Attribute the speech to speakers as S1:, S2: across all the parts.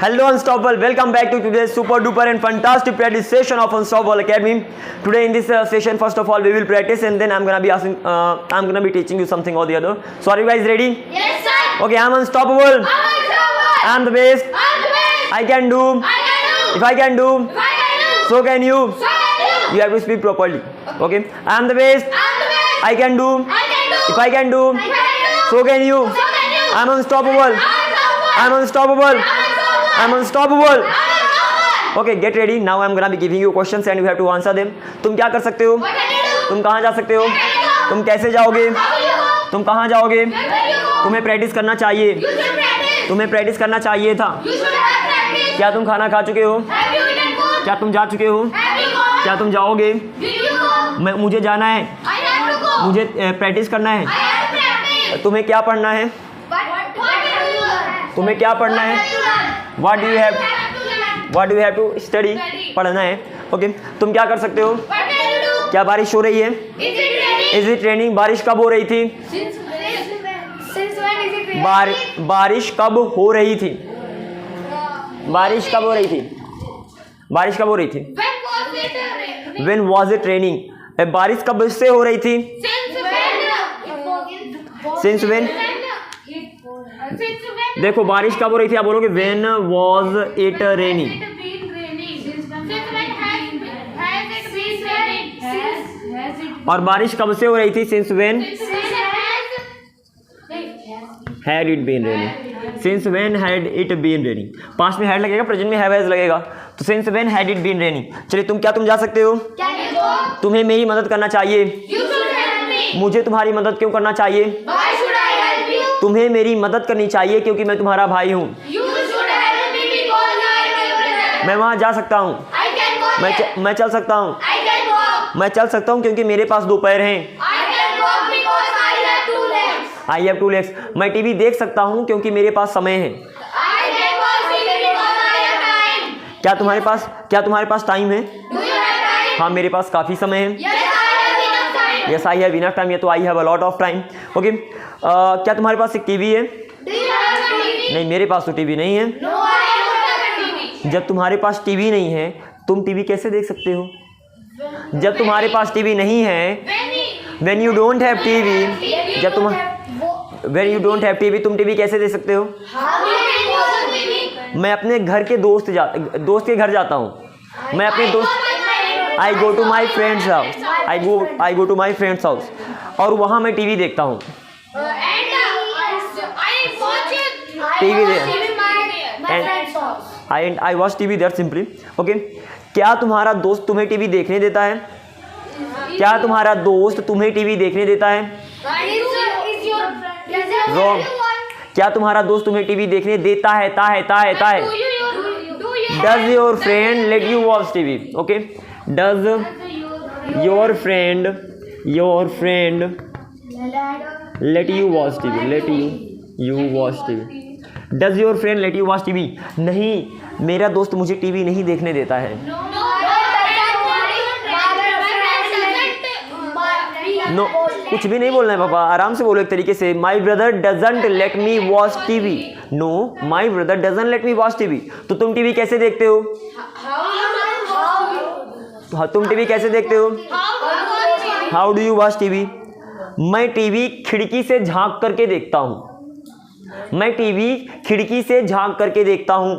S1: Hello Unstoppable, welcome back to today's super duper and fantastic practice session of Unstoppable Academy. Today in this session, first of all we will practice and then I'm gonna be teaching you something or the other. So are you guys ready?
S2: Yes sir.
S1: Okay, I'm unstoppable. I'm the best. I can do. If I can do, so can you. You have to speak properly. Okay, I'm the best. I can do. If I can do, so can you. I'm unstoppable. I'm unstoppable. I'm unstoppable. Okay, get ready. Now I'm gonna be giving you questions and you have to answer them. तुम क्या कर सकते हो? तुम कहाँ जा सकते हो? तुम कैसे जाओगे? तुम कहाँ जाओगे? तुम्हें प्रैक्टिस करना चाहिए. तुम्हें प्रैक्टिस करना चाहिए था. क्या तुम खाना खा चुके हो? क्या तुम जा चुके हो? क्या तुम जाओगे? मुझे जाना है. मुझे प्रैक्टिस करना है. तुम्हें क्या पढ़ना है? तुम्हें क्या पढ़ना है? What do you have to study? पढ़ना है. ओके, तुम क्या कर सकते हो? क्या बारिश हो रही है? Is it raining? बारिश कब हो रही थी? बारिश कब हो रही थी? बारिश कब हो रही थी? बारिश कब हो रही थी? When was it raining? बारिश कब से हो रही थी? Since when? देखो बारिश कब हो रही थी, आप बोलोगे when was it raining. और बारिश कब से हो रही थी? Since when had it been raining. Since when had it been raining. Past में had लगेगा, प्रेजेंट में have has लगेगा. तो since when had it been raining. चलिए तुम जा सकते हो? तुम्हें मेरी मदद करना चाहिए. मुझे तुम्हारी मदद क्यों करना चाहिए? तुम्हें मेरी मदद करनी चाहिए क्योंकि मैं तुम्हारा भाई हूँ. मैं वहाँ जा सकता हूँ. मैं चल सकता हूँ. मैं चल सकता हूँ क्योंकि मेरे पास 2 पैर हैं. I have 2 legs. मैं टीवी देख सकता हूँ क्योंकि मेरे पास समय है. क्या तुम्हारे पास टाइम है? हाँ, मेरे पास काफ़ी समय है. Yes, I have enough time. या तो I have a lot of time. Okay. क्या तुम्हारे पास एक टीवी है? नहीं, मेरे पास तो टीवी नहीं है. जब तुम्हारे पास टीवी नहीं है, तुम टीवी कैसे देख सकते हो? जब तुम्हारे पास टीवी नहीं है, when you don't have TV, when you don't have TV, तुम टीवी कैसे देख सकते हो? मैं अपने घर के दोस्त के घर जाता हूँ. मैं अपने दोस्त I go to my friend's house. I go to my friend's house. और वहाँ मैं टीवी देखता हूँ. TV I watch TV there simply. Okay. क्या तुम्हारा दोस्त तुम्हें टीवी देखने देता है? क्या तुम्हारा दोस्त तुम्हें टीवी देखने देता है? Wrong. क्या तुम्हारा दोस्त तुम्हें टीवी देखने देता है? Does your friend let you watch TV? Okay. Does your friend let you watch TV? Does your friend let you watch TV? नहीं, मेरा दोस्त मुझे टीवी नहीं देखने देता है. नो, कुछ भी नहीं बोलना है पापा, आराम से बोलो एक तरीके से. My brother doesn't let me watch TV. No, my brother doesn't let me watch TV. तो तुम टीवी कैसे देखते हो? तुम टीवी कैसे देखते हो? How do you watch TV? मैं टीवी खिड़की से झांक करके देखता हूँ. मैं टीवी खिड़की से झांक करके देखता हूँ.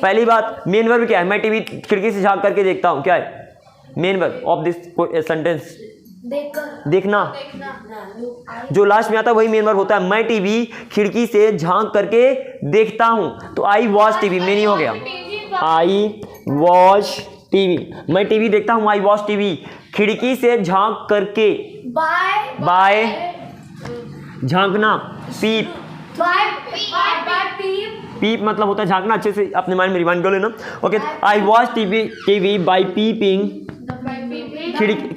S1: पहली बात, मेन वर्ब क्या है? मैं टीवी खिड़की से झांक करके देखता हूँ. क्या है main verb of this sentence? देखना. जो लास्ट में आता है वही मेन वर्ब होता है. मैं टीवी खिड़की से झांक करके देखता हूँ. तो आई वॉच टीवी मीनिंग हो गया. आई वॉच टीवी. मैं टीवी देखता हूँ. आई वॉच टीवी. खिड़की से झांक करके. बाय झांकना. पीप. पीप मतलब होता है झांकना. अच्छे से अपने माइंड में रिवाइंड कर लेना. Okay. I watch TV by peeping.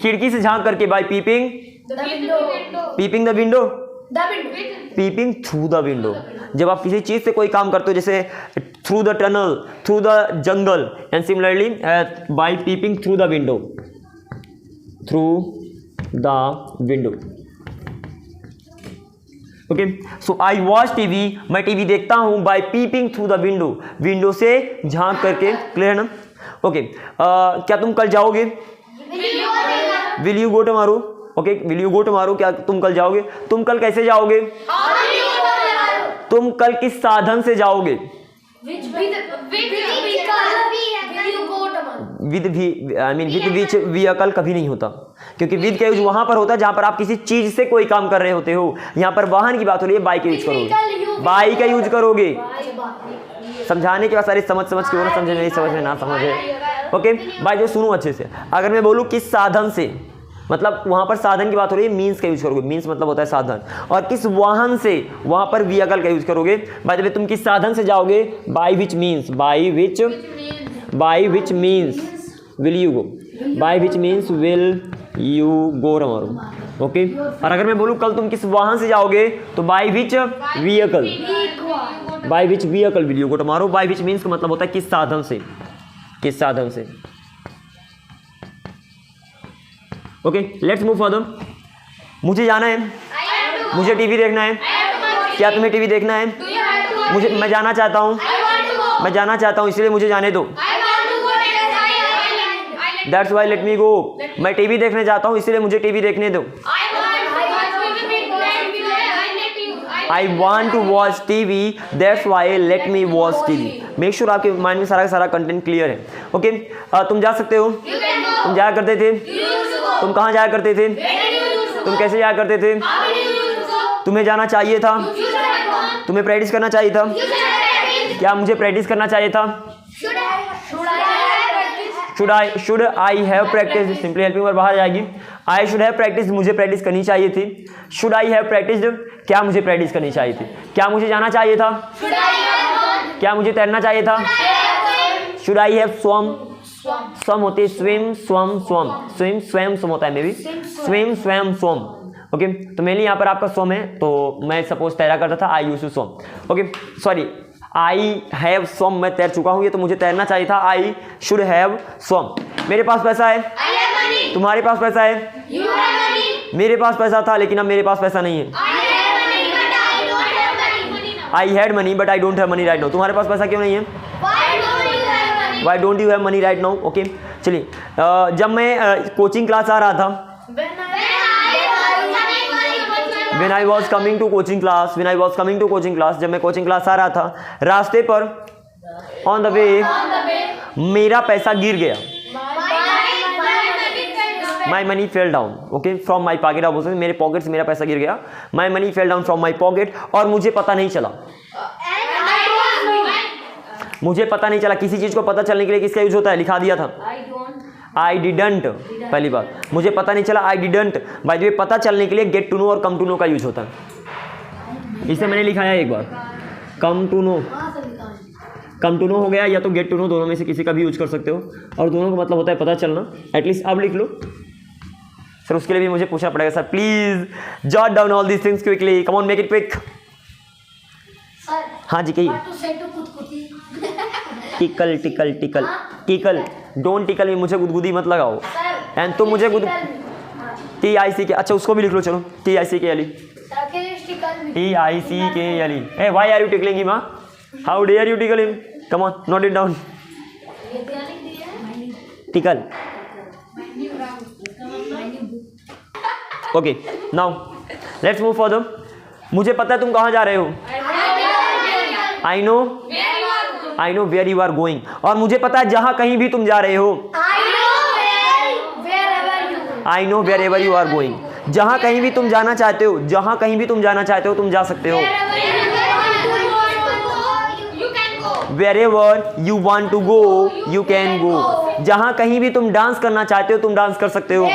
S1: खिड़की से झांक करके. By peeping the window. Peeping through the window. जब आप किसी चीज से कोई काम करते हो, जैसे through the tunnel, through the jungle, and similarly by peeping through the window. Okay, so I watch TV, मैं टीवी देखता हूँ, by peeping through the window, window से झांक करके, क्लियर है ना? ओके, क्या तुम कल जाओगे? Will you go tomorrow? Okay, will you go tomorrow, क्या तुम कल जाओगे? तुम कल कैसे जाओगे? तुम कल किस साधन से जाओगे? विद भी, I mean with which vehicle कभी नहीं होता, क्योंकि विद का यूज वहां पर होता है जहां पर आप किसी चीज से कोई काम कर रहे होते हो। यहां पर वाहन की बात हो रही है, बाइक का यूज करोगे, बाइक का यूज करोगे। समझाने के बाद सारी समझ के बोलो, समझे नहीं समझ में ना समझे। ओके भाई, जो सुनो अच्छे से, अगर मैं बोलूँ किस साधन से, मतलब वहां पर साधन की बात हो रही है, मीन्स का यूज करोगे, मीन्स मतलब होता है साधन, और किस वाहन से, वहां पर व्हीकल का यूज करोगे। बाय द वे, तुम किस साधन से जाओगे? By which means, by which means will you go, by which means will you go tomorrow. Okay, और अगर मैं बोलूँ कल तुम किस वाहन से जाओगे, तो by which vehicle, by which vehicle will you go tomorrow. By which means का मतलब होता है किस साधन से, किस साधन से। Okay, let's move further. मुझे जाना है, मुझे टीवी देखना है, क्या तुम्हें टीवी देखना है? मुझे, मैं जाना चाहता हूँ, मैं जाना चाहता हूँ, इसलिए मुझे जाने दो। दैट्स वाई लेट मी गो, मैं टीवी देखने जाता हूँ, इसलिए मुझे टीवी देखने दो। I want to watch TV, that's why let me watch TV. Make sure आपके माइंड में सारा का सारा कंटेंट क्लियर है। ओके, तुम जा सकते हो, तुम जाया करते थे, तुम कहाँ जाया करते थे, तुम कैसे जाया करते थे, तुम्हें जाना चाहिए था, तुम्हें प्रैक्टिस करना चाहिए था, क्या मुझे प्रैक्टिस करना चाहिए था? Should I have practice, simply helping verb बाहर जाएगी। आई शुड हैव प्रैक्टिस, मुझे प्रैक्टिस करनी चाहिए थी। शुड आई हैव प्रैक्टिस, क्या मुझे प्रैक्टिस करनी चाहिए थी? क्या मुझे जाना चाहिए था? क्या मुझे तैरना चाहिए था? शुड आई हैव स्वम, स्वम होती है स्विम, स्वम, स्वम, स्विम, स्वयं, स्वम होता है, मे बी स्विम, स्वयं, स्वम। ओके, तो मेनली यहाँ पर आपका स्वम है, तो मैं सपोज तैरा करता था, I used to swim. Okay, sorry, I have swum, मैं तैर चुका हूँ, ये तो मुझे तैरना चाहिए था, आई शुड हैव स्वम। मेरे पास पैसा है, तुम्हारे पास पैसा है, मेरे पास पैसा था लेकिन अब मेरे पास पैसा नहीं है। I had money but I don't have money right now, तुम्हारे पास पैसा क्यों नहीं है? Why don't you have money right now? Okay, चलिए, जब मैं कोचिंग क्लास आ रहा था, When I was coming to coaching class, when I was coming to coaching class, जब मैं कोचिंग क्लास आ रहा था, रास्ते पर, on the way, मेरा पैसा गिर गया, my money fell down, okay, from my pocket, आप बोल सकते, मेरे पॉकेट से मेरा पैसा गिर गया, my money fell down from my pocket, और मुझे पता नहीं चला, मुझे पता नहीं चला। किसी चीज को पता चलने के लिए किसका यूज होता है? लिखा दिया था, आई डिडंट, पहली बात, मुझे पता नहीं चला, I didn't. By the way, पता चलने के लिए गेट टू नो और कम टू नो का यूज होता है, इसे मैंने लिखा है एक बार, come to know, come to know हो गया, या तो गेट टू नो, दोनों में से किसी का भी यूज कर सकते हो, और दोनों का मतलब होता है पता चलना। एटलीस्ट अब लिख लो सर, उसके लिए भी मुझे पूछना पड़ेगा। Sir please jot down all these things quickly, come on, make it quick. हाँ जी, कहिए। Tickle tickle tickle tickle, don't tickle me, मुझे गुदगुदी मत लगाओ, एंड तुम मुझे गुद, TICK, अच्छा उसको भी लिख लो, चलो, TICK, TICK, why are you tickling him? How dare you tickle him? Come on, note it down, tickle. Okay, now let's move further. मुझे पता है तुम कहाँ जा रहे हो, I know where you are going, और मुझे पता है जहां कहीं भी तुम जा रहे हो, I know wherever you are going, जहां कहीं भी तुम जाना चाहते हो, जहां कहीं भी तुम जाना चाहते हो तुम जा सकते हो। Wherever you want to go you can go, जहां कहीं भी तुम डांस करना चाहते हो तुम डांस कर सकते हो,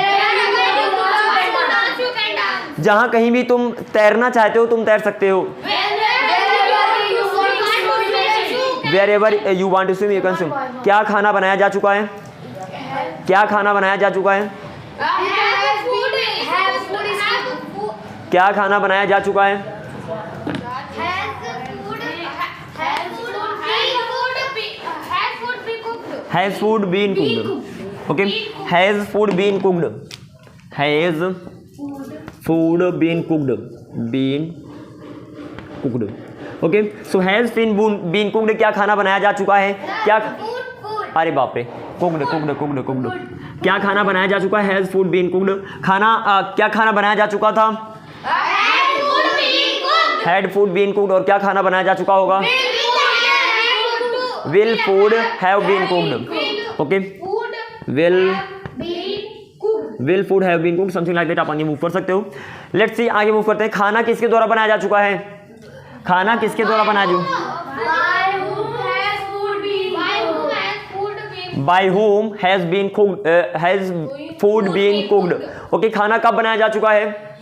S1: जहां कहीं भी तुम तैरना चाहते हो तुम तैर सकते हो। Wherever you want to swim, you can swim. क्या खाना बनाया जा चुका है? क्या खाना बनाया जा चुका है? क्या खाना बनाया जा चुका है? Has food been cooked? Okay. Has food been cooked? Has food been cooked? Been cooked. Okay, so has been cooked, क्या खाना बनाया जा चुका है? क्या, अरे बाप रे, कुकड कुकड कुकड कुकड, क्या खाना बनाया जा चुका है? हैज फूड बीन कुकड, खाना क्या खाना बनाया जा चुका था? हैड फूड बीन कुकड, और क्या खाना बनाया जा चुका होगा? Will food have been cooked. Okay, will food have been cooked, something like that. आप आगे मूव कर सकते हो। लेट्स सी, आगे मूव करते हैं। खाना किसके द्वारा बनाया जा चुका है? खाना किसके द्वारा बनाया जा चुका है? By whom has been cooked, has food been cooked? Okay, खाना कब बनाया जा चुका है?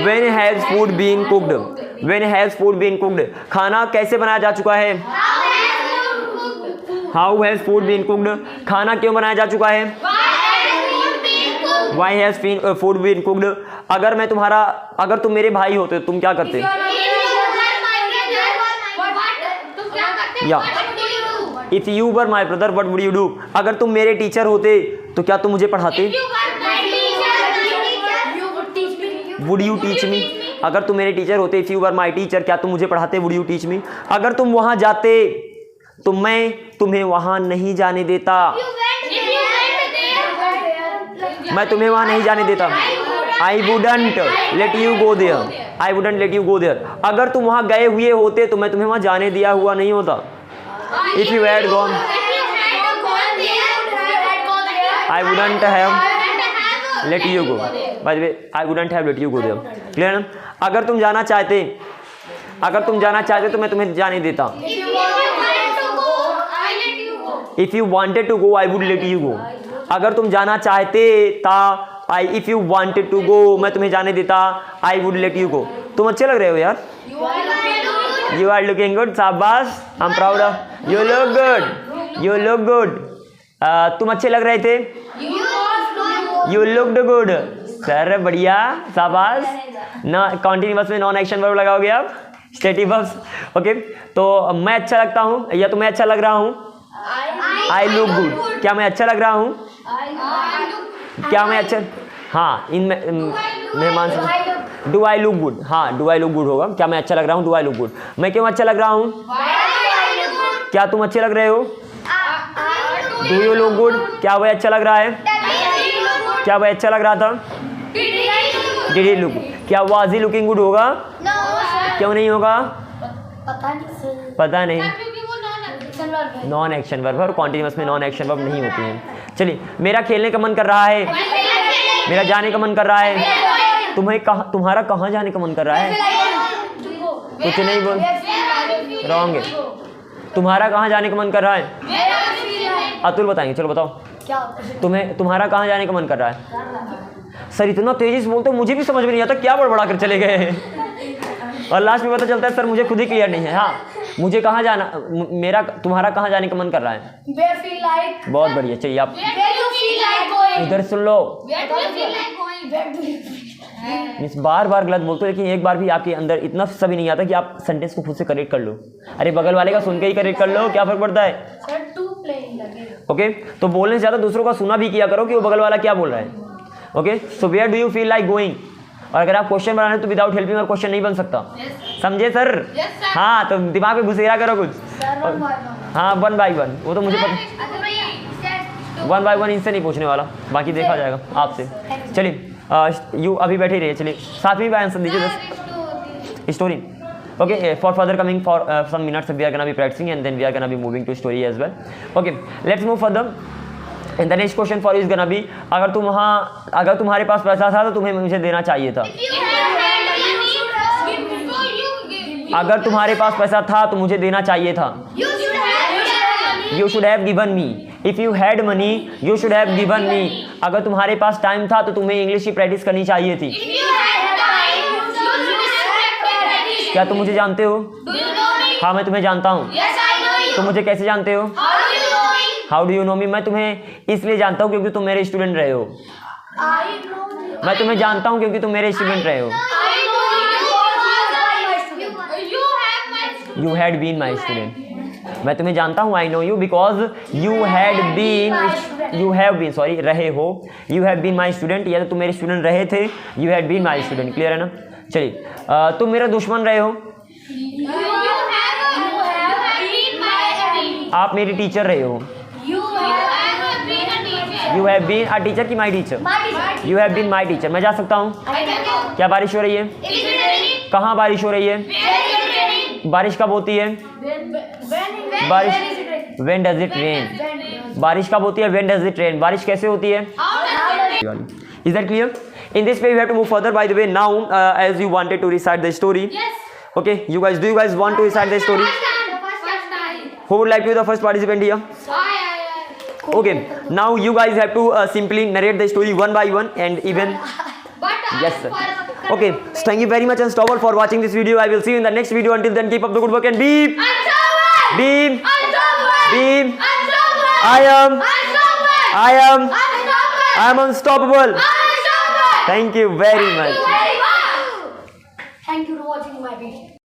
S1: When has food been cooked? When has food been cooked? खाना कैसे बनाया जा चुका है? How has food been cooked? खाना क्यों बनाया जा चुका है? Why has food been cooked? अगर तुम मेरे भाई होते तुम क्या करते? या if you were my brother what would you do? अगर तुम मेरे टीचर होते तो क्या तुम मुझे पढ़ाते? Would you teach me? अगर तुम मेरे टीचर होते, if you were my teacher, क्या तुम मुझे पढ़ाते? Would you teach me? अगर तुम वहां जाते तो मैं तुम्हें वहां नहीं जाने देता। मैं तुम्हें वहां नहीं जाने देता। I wouldn't let you go there. I wouldn't let you go there. अगर तुम वहां गए हुए होते तो मैं तुम्हें वहां जाने दिया हुआ नहीं होता। If you had gone, I wouldn't have let you go. By the way, I wouldn't have let you go there. Clear ना? अगर तुम जाना चाहते तो मैं तुम्हें जाने देता। If you wanted to go I would let you go. अगर तुम जाना चाहते था, if you wanted to go, मैं तुम्हें जाने देता, I would let you go. तुम अच्छे लग रहे हो यार। यू आर लुकिंग गुड, शाबाश, I am proud of you. Look good, you look good. तुम अच्छे लग रहे थे। You looked good. सर बढ़िया, शाबाश। ना कॉन्टिन्यूअस में नॉन एक्शन वर्ब लगाओगे आप, स्टेटिव वर्ब्स। ओके, तो मैं अच्छा लगता हूँ या तो मैं अच्छा लग रहा हूँ? I look good. क्या मैं अच्छा लग रहा हूँ? क्या मैं अच्छा, हाँ, इन मेहमान से डू आई लुक गुड। हाँ, डू आई लुक गुड होगा। क्या मैं अच्छा लग रहा हूँ? Do I look good. मैं क्यों अच्छा लग रहा हूँ? क्या तुम अच्छे लग रहे हो? Do you look good. क्या वह अच्छा लग रहा है? क्या वह अच्छा लग रहा था? Did he look. क्या वाज ही लुकिंग गुड होगा? क्यों नहीं होगा? पता नहीं, नॉन एक्शन वर्ब और कॉन्टिन्यूअस में नॉन एक्शन वर्ब नहीं होती हैं। चलिए, मेरा खेलने का मन कर रहा है, मेरा जाने का मन कर रहा है। तुम्हारा कहाँ जाने का मन कर रहा है? कुछ नहीं बोल, रॉन्ग है। तुम्हारा कहाँ जाने का मन कर रहा है? अतुल बताएंगे, चलो बताओ। तुम्हारा कहाँ जाने का मन कर रहा है? सर इतना तेजी से बोलते मुझे भी समझ में नहीं आता, क्या बड़बड़ा कर चले गए और लास्ट में पता चलता है सर मुझे खुद ही क्लियर नहीं है। हाँ, मुझे कहाँ जाना, तुम्हारा कहाँ जाने का मन कर रहा है? बहुत बढ़िया। चलिए आप इधर सुन लो। मिस बार बार गलत बोलते हो, लेकिन एक बार भी आपके अंदर इतना सभी नहीं आता कि आप सेंटेंस को खुद से करेक्ट कर लो। अरे बगल वाले का सुन के ही करेक्ट कर लो, क्या फर्क पड़ता है? ओके, तो बोलने से ज़्यादा दूसरों का सुना भी किया करो कि वो बगल वाला क्या बोल रहा है। Okay, so where do you feel like going? और अगर आप क्वेश्चन बनाने तो विदाउट हेल्पिंग और क्वेश्चन नहीं बन सकता। समझे सर? हाँ, तो दिमाग में घुसेरा करो कुछ। हाँ, 1 बाय 1, वो तो मुझे पता। 1 बाय 1 इनसे नहीं पूछने वाला, बाकी देखा जाएगा आपसे। चलिए, यू अभी बैठे रहिए। चलिए, 7वीं बार आंसर दीजिए बस। Story. Okay, for further coming for some minutes we are gonna be practicing and then we are gonna be moving to story as well. Okay, let's move further. And the next question for you is gonna be, अगर तुम्हारे पास पैसा था तो तुम्हें मुझे देना चाहिए था। अगर तुम्हारे पास पैसा था तो मुझे देना चाहिए था। You should have given me. If you had money, you should have given me. अगर तुम्हारे पास टाइम था तो तुम्हें इंग्लिश की प्रैक्टिस करनी चाहिए थी। क्या तुम मुझे जानते हो? हाँ, मैं तुम्हें जानता हूँ। तुम मुझे कैसे जानते हो? हाउ डू यू नो मी? मैं तुम्हें इसलिए जानता हूँ क्योंकि तुम मेरे स्टूडेंट रहे हो। मैं तुम्हें जानता हूँ क्योंकि तुम मेरे स्टूडेंट रहे हो। You had been my student. मैं तुम्हें जानता हूँ, I know you, because you have been रहे हो, you have been my student, या तो तुम मेरे स्टूडेंट रहे थे, you have been my student, clear है ना। चलिए, तुम मेरा दुश्मन रहे हो, आप मेरी टीचर रहे हो, you have been a teacher की my teacher, you have been my teacher. मैं जा सकता हूँ। क्या बारिश हो रही है? कहाँ बारिश हो रही है? बारिश कब होती है? बारिश व्हेन डज इट रेन। बारिश कब होती है? When does it rain. बारिश कैसे होती है? Is that clear? In this way we have to move further. By the way, now as you wanted to recite the story, okay, do you guys want to recite the story? Who would like to be the first participant here? Okay, now you guys have to simply narrate the story one by one and even yes sir. Okay, so thank you very much and stop for watching this video. I will see you in the next video. Until then, keep up the good work and beep beep beep. I am unstoppable. Thank you very much.
S2: Thank you for watching my video.